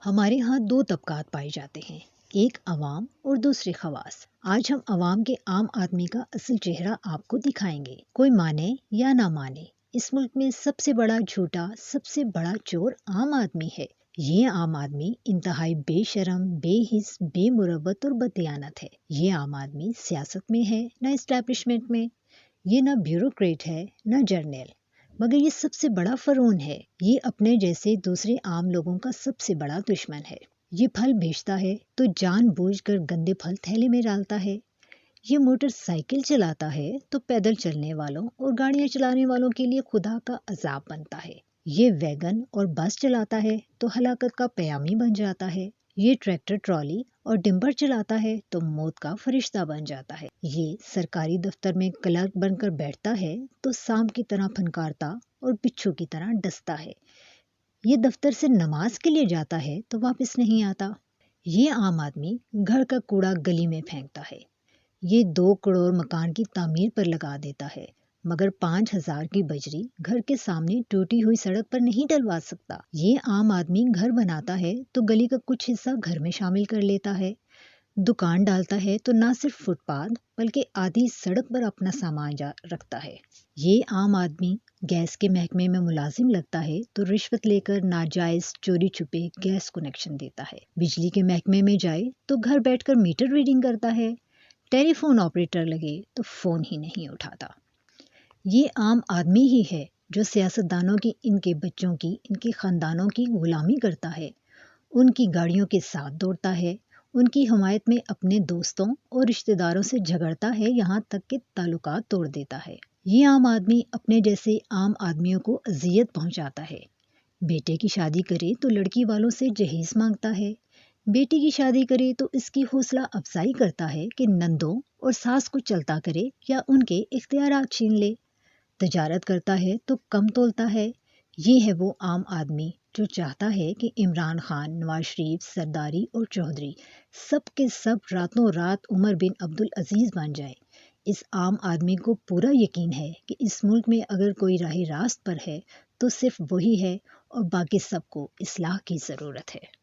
ہمارے ہاں دو طبقات پائے جاتے ہیں، ایک عوام اور دوسرے خواص۔ آج ہم عوام کے عام آدمی کا اصل چہرہ آپ کو دکھائیں گے، کوئی مانے یا نہ مانے۔ اس ملک میں سب سے بڑا جھوٹا، سب سے بڑا چور عام آدمی ہے۔ یہ عام آدمی انتہائی بے شرم، بے حس، بے مروت اور بددیانت ہے۔ یہ عام آدمی سیاست میں ہے نہ اسٹیبلشمنٹ میں، یہ نہ بیوروکریٹ ہے نہ جرنیل، مگر یہ سب سے بڑا فرعون ہے۔ یہ اپنے جیسے دوسرے عام لوگوں کا سب سے بڑا دشمن ہے۔ یہ پھل بیچتا ہے تو جان بوجھ کر گندے پھل تھیلے میں ڈالتا ہے۔ یہ موٹر سائیکل چلاتا ہے تو پیدل چلنے والوں اور گاڑیاں چلانے والوں کے لیے خدا کا عذاب بنتا ہے۔ یہ ویگن اور بس چلاتا ہے تو ہلاکت کا پیامی بن جاتا ہے۔ یہ ٹریکٹر، ٹرالی اور ڈمپر چلاتا ہے تو موت کا فرشتہ بن جاتا ہے۔ یہ سرکاری دفتر میں کلرک بن کر بیٹھتا ہے تو سانپ کی طرح پھنکارتا اور بچھو کی طرح ڈستا ہے۔ یہ دفتر سے نماز کے لیے جاتا ہے تو واپس نہیں آتا۔ یہ عام آدمی گھر کا کوڑا گلی میں پھینکتا ہے۔ یہ 2 کروڑ مکان کی تعمیر پر لگا دیتا ہے، مگر 5,000 کی بجری گھر کے سامنے ٹوٹی ہوئی سڑک پر نہیں ڈلوا سکتا۔ یہ عام آدمی گھر بناتا ہے تو گلی کا کچھ حصہ گھر میں شامل کر لیتا ہے، دکان ڈالتا ہے تو نہ صرف فٹ پاتھ بلکہ آدھی سڑک پر اپنا سامان رکھتا ہے۔ یہ عام آدمی گیس کے محکمے میں ملازم لگتا ہے تو رشوت لے کر ناجائز چوری چھپے گیس کنیکشن دیتا ہے۔ بجلی کے محکمے میں جائے تو گھر بیٹھ کر میٹر ریڈنگ کرتا ہے۔ ٹیلی فون آپریٹر لگے تو فون ہی نہیں اٹھاتا۔ یہ عام آدمی ہی ہے جو سیاستدانوں کی، ان کے بچوں کی، ان کے خاندانوں کی غلامی کرتا ہے، ان کی گاڑیوں کے ساتھ دوڑتا ہے، ان کی حمایت میں اپنے دوستوں اور رشتہ داروں سے جھگڑتا ہے، یہاں تک کہ تعلقات توڑ دیتا ہے۔ یہ عام آدمی اپنے جیسے عام آدمیوں کو اذیت پہنچاتا ہے۔ بیٹے کی شادی کرے تو لڑکی والوں سے جہیز مانگتا ہے، بیٹی کی شادی کرے تو اس کی حوصلہ افزائی کرتا ہے کہ نندوں اور ساس کو چلتا کرے یا ان کے اختیارات چھین لے، تجارت کرتا ہے تو کم تولتا ہے۔ یہ ہے وہ عام آدمی جو چاہتا ہے کہ عمران خان، نواز شریف، سرداری اور چودھری سب کے سب راتوں رات عمر بن عبدالعزیز بن جائے۔ اس عام آدمی کو پورا یقین ہے کہ اس ملک میں اگر کوئی راہ راست پر ہے تو صرف وہی ہے اور باقی سب کو اصلاح کی ضرورت ہے۔